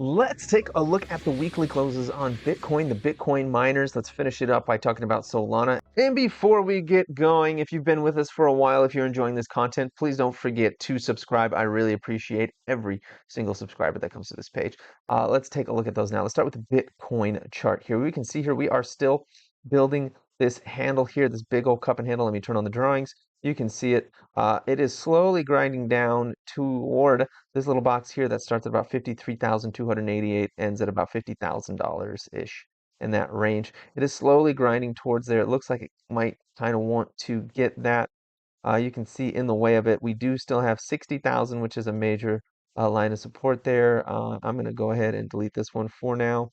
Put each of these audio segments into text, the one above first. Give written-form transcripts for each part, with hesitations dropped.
Let's take a look at the weekly closes on Bitcoin, the Bitcoin miners. Let's finish it up by talking about Solana. And before we get going, if you've been with us for a while, if you're enjoying this content, please don't forget to subscribe. I really appreciate every single subscriber that comes to this page. Let's take a look at those now. Let's start with the Bitcoin chart here. We can see here we are still building this handle here, this big old cup and handle. Let me turn on the drawings. You can see it. It is slowly grinding down toward this little box here that starts at about 53,288, ends at about $50,000-ish in that range. It is slowly grinding towards there. It looks like it might kind of want to get that. You can see in the way of it, we do still have 60,000, which is a major line of support there. I'm going to go ahead and delete this one for now.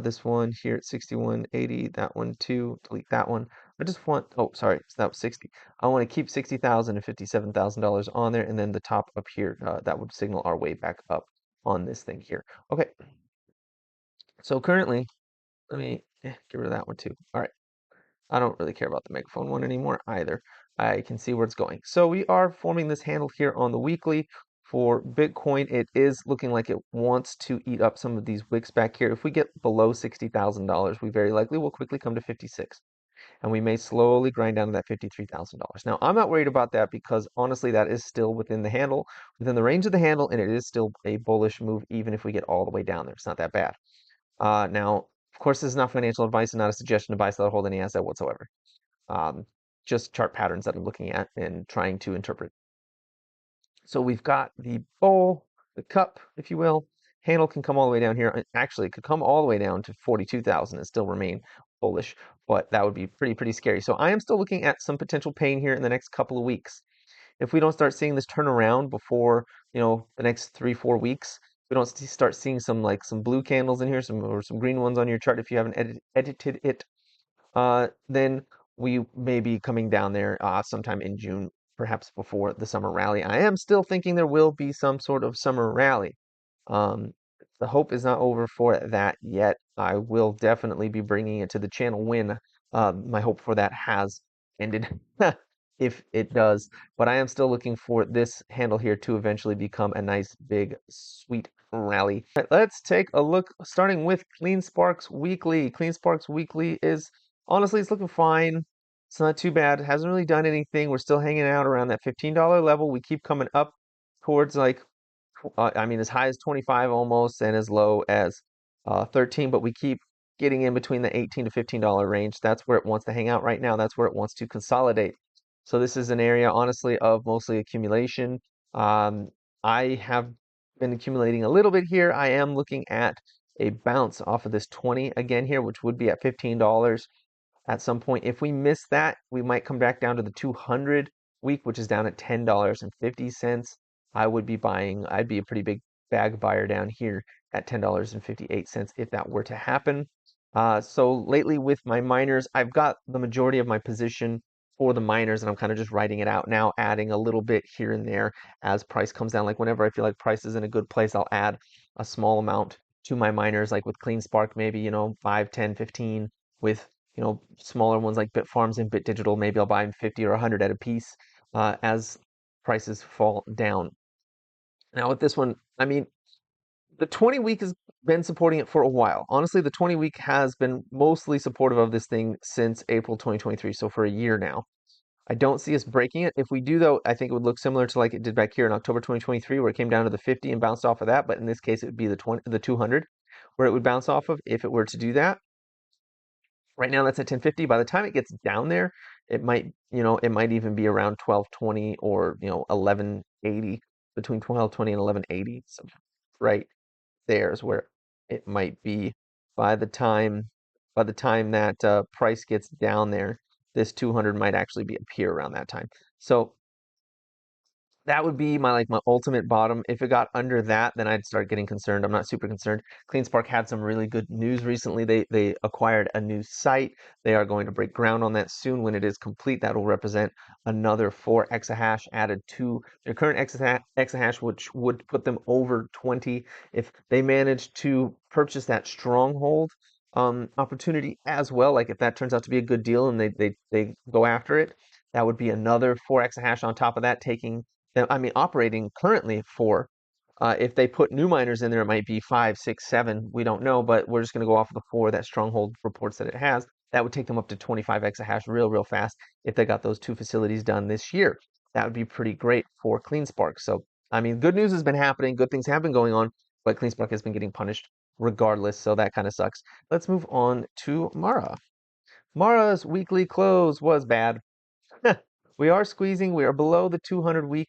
This one here at 6180, that one too, delete that one. I just want, oh, sorry, so that was 60. I want to keep 60,000 and $57,000 on there, and then the top up here, that would signal our way back up on this thing here. Okay, so currently, let me get rid of that one too. All right, I don't really care about the megaphone one anymore either. I can see where it's going. So we are forming this handle here on the weekly. For Bitcoin, it is looking like it wants to eat up some of these wicks back here. If we get below $60,000, we very likely will quickly come to 56, and we may slowly grind down to that $53,000. Now, I'm not worried about that because honestly, that is still within the handle, within the range of the handle, and it is still a bullish move even if we get all the way down there. It's not that bad. Now, of course, this is not financial advice and not a suggestion to buy, sell, or hold any asset whatsoever. Just chart patterns that I'm looking at and trying to interpret. So we've got the bowl, the cup, if you will. Handle can come all the way down here. Actually, it could come all the way down to 42,000 and still remain bullish, but that would be pretty scary. So I am still looking at some potential pain here in the next couple of weeks. If we don't start seeing this turn around before, the next 3-4 weeks, we don't start seeing some blue candles in here, or some green ones on your chart if you haven't edited it, then we may be coming down there sometime in June, perhaps before the summer rally. I am still thinking there will be some sort of summer rally. Um, the hope is not over for that yet. I will definitely be bringing it to the channel when my hope for that has ended, if it does. But I am still looking for this handle here to eventually become a nice, big, sweet rally. All right, let's take a look, starting with CleanSpark's Weekly. CleanSpark's Weekly is, honestly, it's looking fine. It's not too bad. It hasn't really done anything. We're still hanging out around that $15 level. We keep coming up towards as high as 25 almost and as low as 13, but we keep getting in between the $18 to $15 range. That's where it wants to hang out right now. That's where it wants to consolidate. So this is an area, honestly, of mostly accumulation. I have been accumulating a little bit here. I am looking at a bounce off of this 20 again here, which would be at $15 at some point. If we miss that, we might come back down to the 200 week, which is down at $10.50. I would be buying, I'd be a pretty big bag buyer down here at $10.58 if that were to happen. So lately with my miners, I've got the majority of my position for the miners, and I'm kind of just writing it out now, adding a little bit here and there as price comes down. Like whenever I feel like price is in a good place, I'll add a small amount to my miners, like with CleanSpark, maybe, 5, 10, 15, with smaller ones like Bitfarms and BitDigital, maybe I'll buy them 50 or 100 at a piece as prices fall down. Now with this one, the 20 week has been supporting it for a while. Honestly, the 20 week has been mostly supportive of this thing since April 2023, so for a year now. I don't see us breaking it. If we do, though, I think it would look similar to like it did back here in October 2023, where it came down to the 50 and bounced off of that. But in this case, it would be the 200 where it would bounce off of if it were to do that. Right now, that's at 1050. By the time it gets down there, it might even be around 1220 or 1180, between 1220 and 1180. So right there is where it might be by the time that price gets down there. This 200 might actually be up here around that time. So that would be my ultimate bottom. If it got under that, then I'd start getting concerned. I'm not super concerned. CleanSpark had some really good news recently. They acquired a new site. They are going to break ground on that soon. When it is complete, that will represent another 4 exahash added to their current exahash, which would put them over 20 if they manage to purchase that stronghold opportunity as well. Like if that turns out to be a good deal and they go after it, that would be another 4 exahash on top of that, operating currently for If they put new miners in there, it might be 5, 6, 7. We don't know, but we're just going to go off of the 4 that Stronghold reports that it has. That would take them up to 25 exahash real fast if they got those 2 facilities done this year. That would be pretty great for CleanSpark. So, I mean, good news has been happening. Good things have been going on, but CleanSpark has been getting punished regardless. So that kind of sucks. Let's move on to Mara. Mara's weekly close was bad. We are squeezing. We are below the 200-week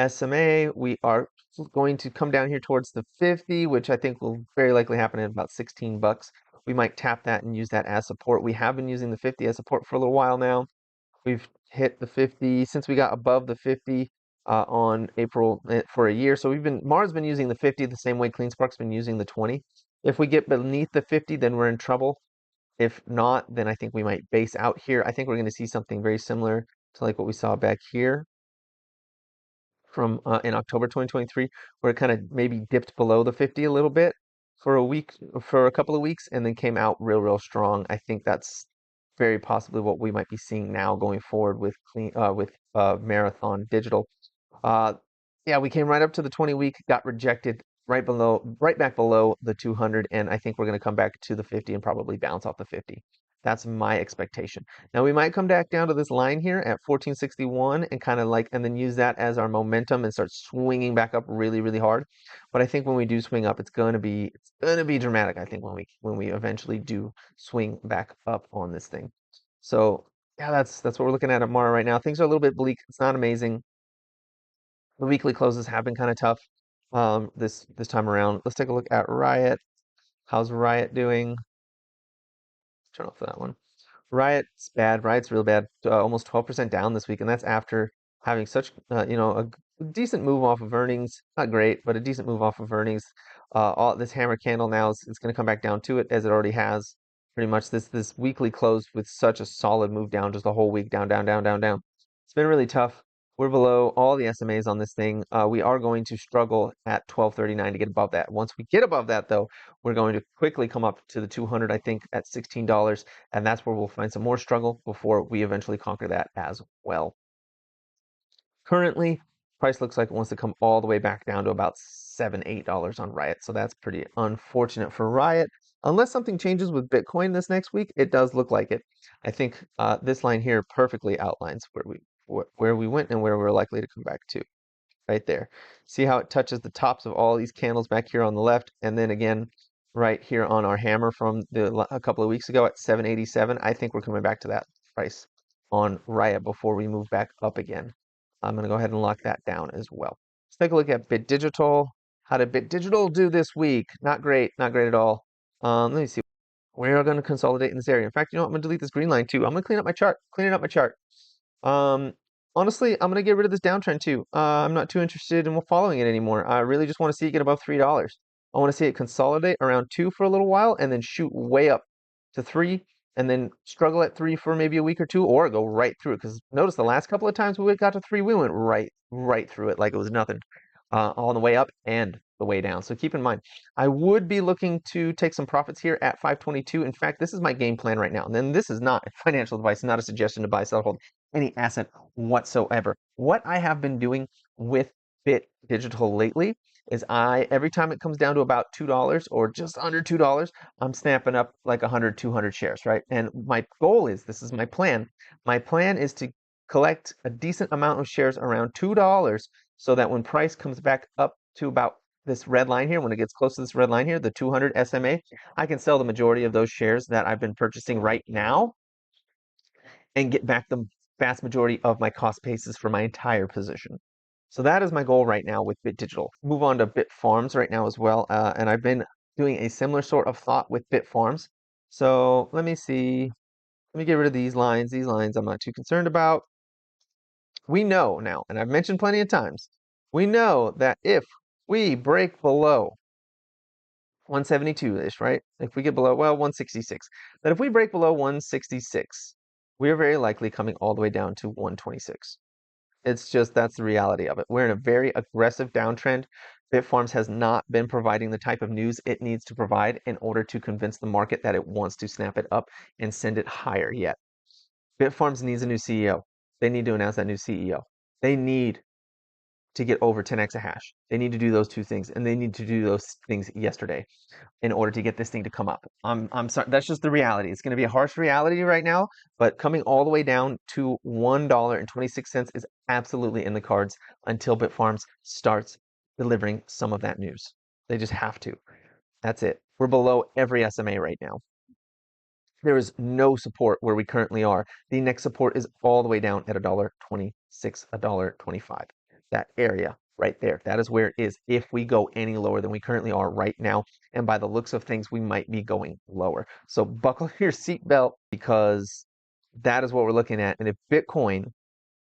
SMA. We are going to come down here towards the 50, which I think will very likely happen at about 16 bucks. We might tap that and use that as support. We have been using the 50 as support for a little while now. We've hit the 50 since we got above the 50 on April for a year. So Mara's been using the 50 the same way CleanSpark's been using the 20. If we get beneath the 50, then we're in trouble. If not, then I think we might base out here. I think we're going to see something very similar to like what we saw back here from in October 2023, where it kind of maybe dipped below the 50 a little bit for a couple of weeks, and then came out real strong. I think that's very possibly what we might be seeing now going forward with Marathon Digital. Uh, yeah, we came right up to the 20-week, got rejected right back below the 200, and I think we're going to come back to the 50 and probably bounce off the 50. That's my expectation. Now we might come back down to this line here at 1461 and kind of and then use that as our momentum and start swinging back up really hard. But I think when we do swing up, it's gonna be dramatic. I think when we eventually do swing back up on this thing. So yeah, that's what we're looking at Mara right now. Things are a little bit bleak. It's not amazing. The weekly closes have been kind of tough this time around. Let's take a look at RIOT. How's RIOT doing? Turn off that one. RIOT's bad. RIOT's real bad. Almost 12% down this week, and that's after having such a decent move off of earnings. Not great, but a decent move off of earnings. All this hammer candle now is going to come back down to it as it already has. Pretty much this weekly close with such a solid move down, just the whole week down. It's been really tough. We're below all the SMAs on this thing. We are going to struggle at 1239 to get above that. Once we get above that, though, we're going to quickly come up to the 200, I think, at $16. And that's where we'll find some more struggle before we eventually conquer that as well. Currently, price looks like it wants to come all the way back down to about $7, $8 on RIOT. So that's pretty unfortunate for RIOT. Unless something changes with Bitcoin this next week, it does look like it. I think this line here perfectly outlines where we went and where we're likely to come back to. Right there. See how it touches the tops of all these candles back here on the left, and then again right here on our hammer from a couple of weeks ago at 787. I think we're coming back to that price on RIOT before we move back up again. I'm going to go ahead and lock that down as well. Let's take a look at Bit Digital. How did Bit Digital do this week? Not great at all. Let me see. We're going to consolidate in this area. In fact, you know what? I'm going to delete this green line too. I'm going to clean up my chart. Cleaning up my chart. Honestly, I'm going to get rid of this downtrend too. I'm not too interested in following it anymore. I really just want to see it get above $3. I want to see it consolidate around 2 for a little while and then shoot way up to 3 and then struggle at 3 for maybe a week or two, or go right through it. Because notice the last couple of times we got to 3, we went right through it like it was nothing on the way up and the way down. So keep in mind, I would be looking to take some profits here at 522. In fact, this is my game plan right now. And then this is not financial advice, not a suggestion to buy, sell, hold any asset whatsoever. What I have been doing with Bit Digital lately is every time it comes down to about $2 or just under $2, I'm snapping up like 100, 200 shares, right? And my goal is, this is my plan. My plan is to collect a decent amount of shares around $2 so that when price comes back up to about this red line here, when it gets close to this red line here, the 200 SMA, I can sell the majority of those shares that I've been purchasing right now and get back the vast majority of my cost basis for my entire position. So that is my goal right now with Bit Digital. Move on to Bit Farms right now as well. And I've been doing a similar sort of thought with Bit Farms. So let me see. Let me get rid of these lines. These lines I'm not too concerned about. We know now, and I've mentioned plenty of times, we know that if we break below 172-ish, right? If we get below, well, 166. That if we break below 166, we are very likely coming all the way down to 126. It's just, that's the reality of it. We're in a very aggressive downtrend. Bitfarms has not been providing the type of news it needs to provide in order to convince the market that it wants to snap it up and send it higher yet. Bitfarms needs a new CEO. They need to announce that new CEO. They need to get over 10 exahash. They need to do those two things, and they need to do those things yesterday in order to get this thing to come up. I'm sorry, that's just the reality. It's going to be a harsh reality right now, but coming all the way down to $1.26 is absolutely in the cards until Bitfarms starts delivering some of that news. They just have to. That's it. We're below every SMA right now. There is no support where we currently are. The next support is all the way down at $1.26, $1.25. That area right there, that is where it is if we go any lower than we currently are right now. And by the looks of things, we might be going lower. So buckle your seatbelt because that is what we're looking at. And if Bitcoin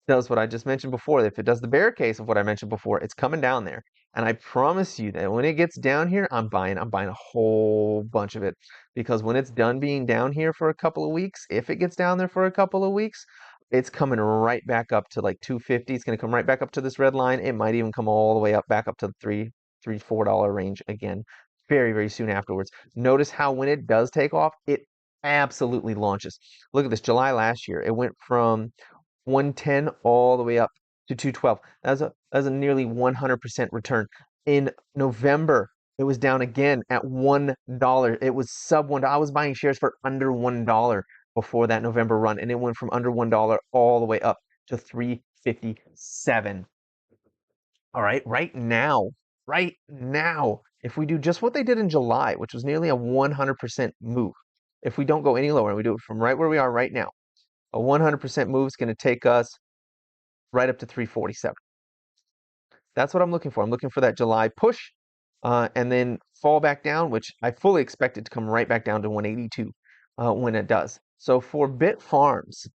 does what I just mentioned before, if it does the bear case of what I mentioned before, it's coming down there. And I promise you that when it gets down here, I'm buying a whole bunch of it. Because when it's done being down here for a couple of weeks, if it gets down there for a couple of weeks, it's coming right back up to like 250. It's going to come right back up to this red line. It might even come all the way up back up to the $4 range again very, very soon afterwards. Notice how when it does take off, it absolutely launches. Look at this, July last year, it went from 110 all the way up to 212. That's a nearly 100% return. In November, it was down again at $1. It was sub $1. I was buying shares for under $1 before that November run, and it went from under $1 all the way up to 357. All right, right now, if we do just what they did in July, which was nearly a 100% move, if we don't go any lower and we do it from right where we are right now, a 100% move is going to take us right up to 347. That's what I'm looking for. I'm looking for that July push and then fall back down, which I fully expect it to come right back down to 182 when it does. So for Bitfarms,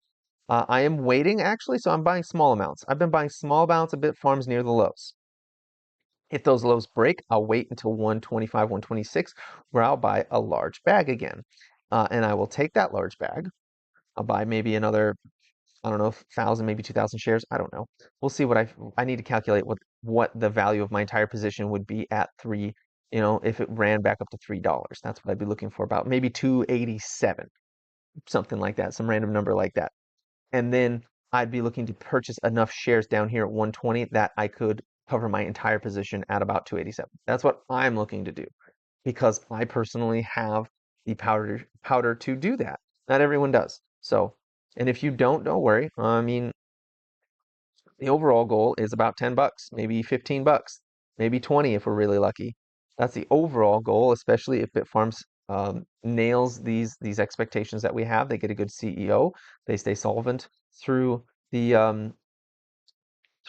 I am waiting actually, so I'm buying small amounts. I've been buying small amounts of Bitfarms near the lows. If those lows break, I'll wait until 125, 126, where I'll buy a large bag again. And I will take that large bag. I'll buy maybe another, I don't know, 1,000, maybe 2,000 shares. I don't know. We'll see what I need to calculate what the value of my entire position would be at three, if it ran back up to $3. That's what I'd be looking for, about maybe 287, something like that, some random number like that. And then I'd be looking to purchase enough shares down here at 120 that I could cover my entire position at about 287. That's what I'm looking to do because I personally have the powder to do that. Not everyone does. So, and if you don't worry. I mean, the overall goal is about $10, maybe $15, maybe 20 if we're really lucky. That's the overall goal, especially if Bitfarms nails these expectations that we have. They get a good CEO. They stay solvent through the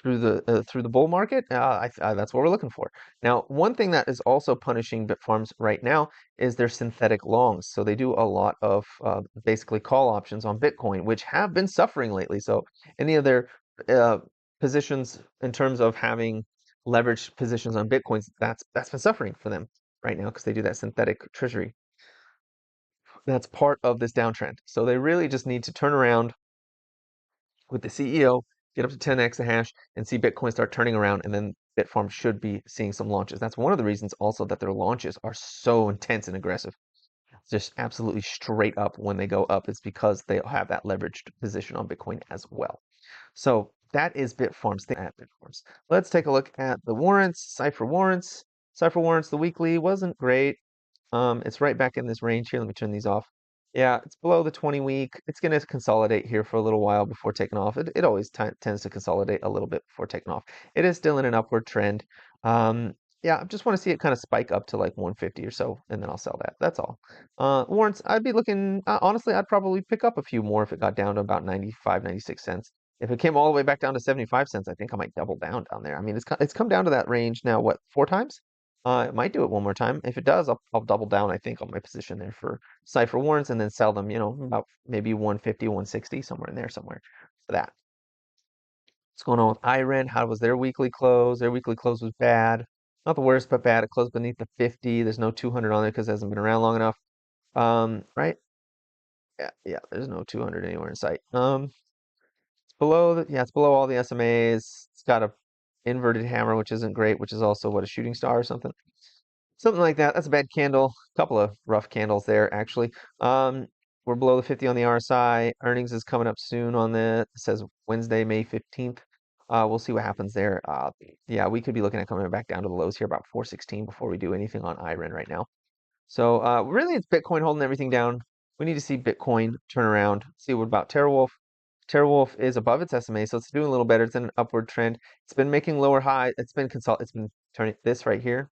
through the bull market. That's what we're looking for. Now, one thing that is also punishing Bitfarms right now is their synthetic longs. So they do a lot of basically call options on Bitcoin, which have been suffering lately. So any of their positions in terms of having leveraged positions on Bitcoins, that's been suffering for them right now because they do that synthetic treasury. That's part of this downtrend. So they really just need to turn around with the CEO, get up to 10 exahash, and see Bitcoin start turning around, and then Bitfarms should be seeing some launches. That's one of the reasons also that their launches are so intense and aggressive. Just absolutely straight up when they go up. It's because they have that leveraged position on Bitcoin as well. So that is Bitfarms. Let's take a look at the warrants, Cipher warrants. Cipher warrants, the weekly wasn't great. It's right back in this range here. Let me turn these off. Yeah, it's below the 20 week. It's going to consolidate here for a little while before taking off. It always tends to consolidate a little bit before taking off. It is still in an upward trend. Yeah, I just want to see it kind of spike up to like 150 or so, and then I'll sell that. That's all. Warrants, I'd be looking, honestly, I'd probably pick up a few more if it got down to about 95, 96 cents. If it came all the way back down to 75 cents, I think I might double down there. I mean, it's come down to that range now, what, 4 times? It might do it one more time. If it does, I'll double down, I think, on my position there for Cipher warrants and then sell them, about maybe 150, 160, somewhere in there, somewhere for that. What's going on with IREN? How was their weekly close? Their weekly close was bad. Not the worst, but bad. It closed beneath the 50. There's no 200 on there because it hasn't been around long enough. Right? Yeah, there's no 200 anywhere in sight. It's below it's below all the SMAs. It's got a inverted hammer, which isn't great, which is also what, a shooting star or something. Something like that. That's a bad candle. A couple of rough candles there, actually. We're below the 50 on the RSI. Earnings is coming up soon on that. It says Wednesday, May 15th. We'll see what happens there. Yeah, we could be looking at coming back down to the lows here about 416 before we do anything on IREN right now. So really, it's Bitcoin holding everything down. We need to see Bitcoin turn around. See what about TeraWulf. TeraWulf is above its SMA, so it's doing a little better. It's in an upward trend. It's been making lower high. It's been turning this right here.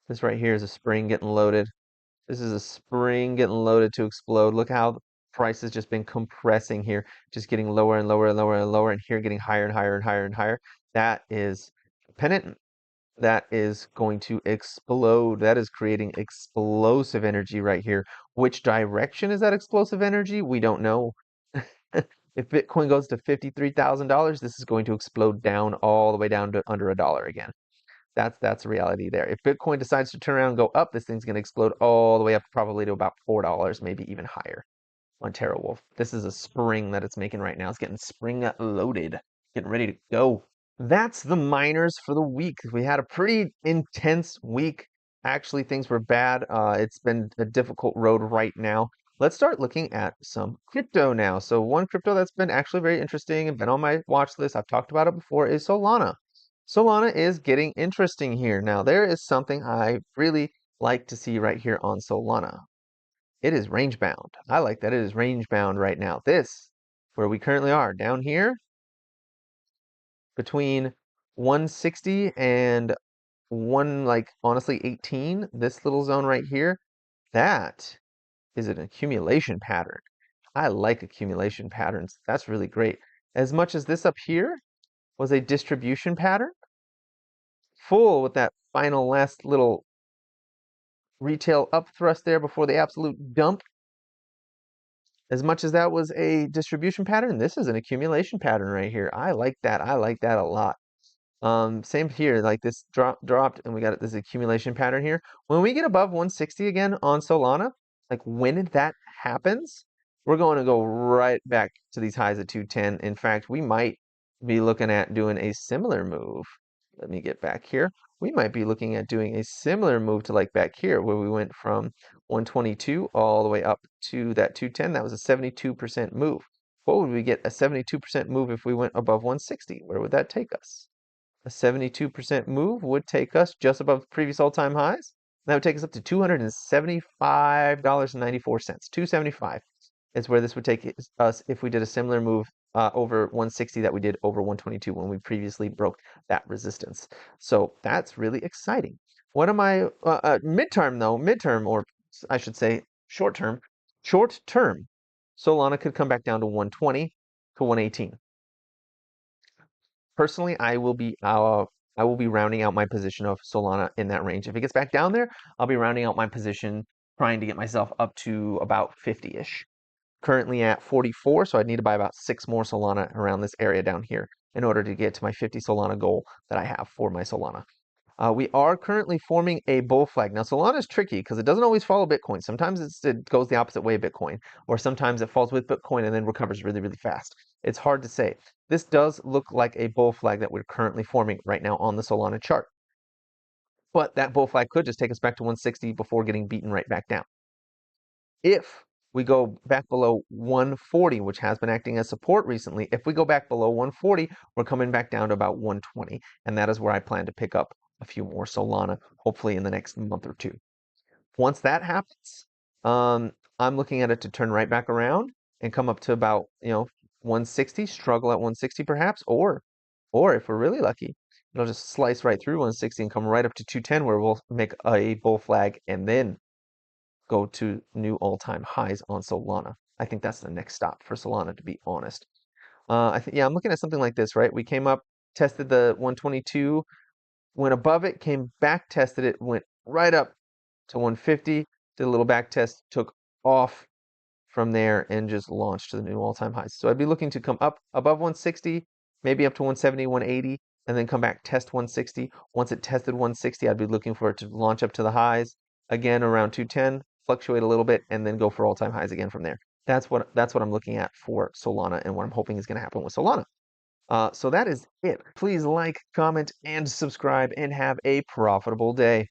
This right here is a spring getting loaded. This is a spring getting loaded to explode. Look how the price has just been compressing here, just getting lower and lower and lower and lower, and here getting higher and higher and higher and higher. That is pennant. That is going to explode. That is creating explosive energy right here. Which direction is that explosive energy? We don't know. If Bitcoin goes to $53,000, this is going to explode down all the way down to under $1 again. That's the reality there. If Bitcoin decides to turn around and go up, this thing's going to explode all the way up probably to about $4, maybe even higher on TeraWulf. This is a spring that it's making right now. It's getting spring loaded, getting ready to go. That's the miners for the week. We had a pretty intense week. Actually, things were bad. It's been a difficult road right now. Let's start looking at some crypto now. So one crypto that's been actually very interesting and been on my watch list, I've talked about it before, is Solana. Solana is getting interesting here. Now, there is something I really like to see right here on Solana. It is range bound. I like that it is range bound right now. This, where we currently are, down here, between 160 and honestly 18, this little zone right here, that is an accumulation pattern. I like accumulation patterns. That's really great. As much as this up here was a distribution pattern, full with that final last little retail up thrust there before the absolute dump. As much as that was a distribution pattern, this is an accumulation pattern right here. I like that. I like that a lot. Same here, like this dropped and we got this accumulation pattern here. When we get above 160 again on Solana, like when that happens, we're going to go right back to these highs at 210. In fact, we might be looking at doing a similar move. Let me get back here. We might be looking at doing a similar move to like back here where we went from 122 all the way up to that 210. That was a 72% move. What would we get a 72% move if we went above 160? Where would that take us? A 72% move would take us just above previous all-time highs. That would take us up to $275.94. 275 is where this would take us if we did a similar move over 160 that we did over 122 when we previously broke that resistance. So that's really exciting. What am I midterm, or I should say short term, Solana could come back down to 120 to 118. Personally, I will be rounding out my position of Solana in that range. If it gets back down there, I'll be rounding out my position, trying to get myself up to about 50-ish. Currently at 44, so I'd need to buy about 6 more Solana around this area down here in order to get to my 50 Solana goal that I have for my Solana. We are currently forming a bull flag. Now, Solana is tricky because it doesn't always follow Bitcoin. Sometimes it goes the opposite way of Bitcoin, or sometimes it falls with Bitcoin and then recovers really, really fast. It's hard to say. This does look like a bull flag that we're currently forming right now on the Solana chart. But that bull flag could just take us back to 160 before getting beaten right back down. If we go back below 140, which has been acting as support recently, if we go back below 140, we're coming back down to about 120. And that is where I plan to pick up a few more Solana, hopefully in the next month or two. Once that happens, I'm looking at it to turn right back around and come up to about 160, struggle at 160 perhaps, or if we're really lucky, it'll just slice right through 160 and come right up to 210 where we'll make a bull flag and then go to new all-time highs on Solana. I think that's the next stop for Solana, to be honest. I'm looking at something like this, right? We came up, tested the 122, went above it, came back, tested it, went right up to 150, did a little back test, took off from there and just launched to the new all-time highs. So I'd be looking to come up above 160, maybe up to 170, 180, and then come back, test 160. Once it tested 160, I'd be looking for it to launch up to the highs, again around 210, fluctuate a little bit, and then go for all-time highs again from there. That's what I'm looking at for Solana and what I'm hoping is going to happen with Solana. So that is it. Please like, comment, and subscribe, and have a profitable day.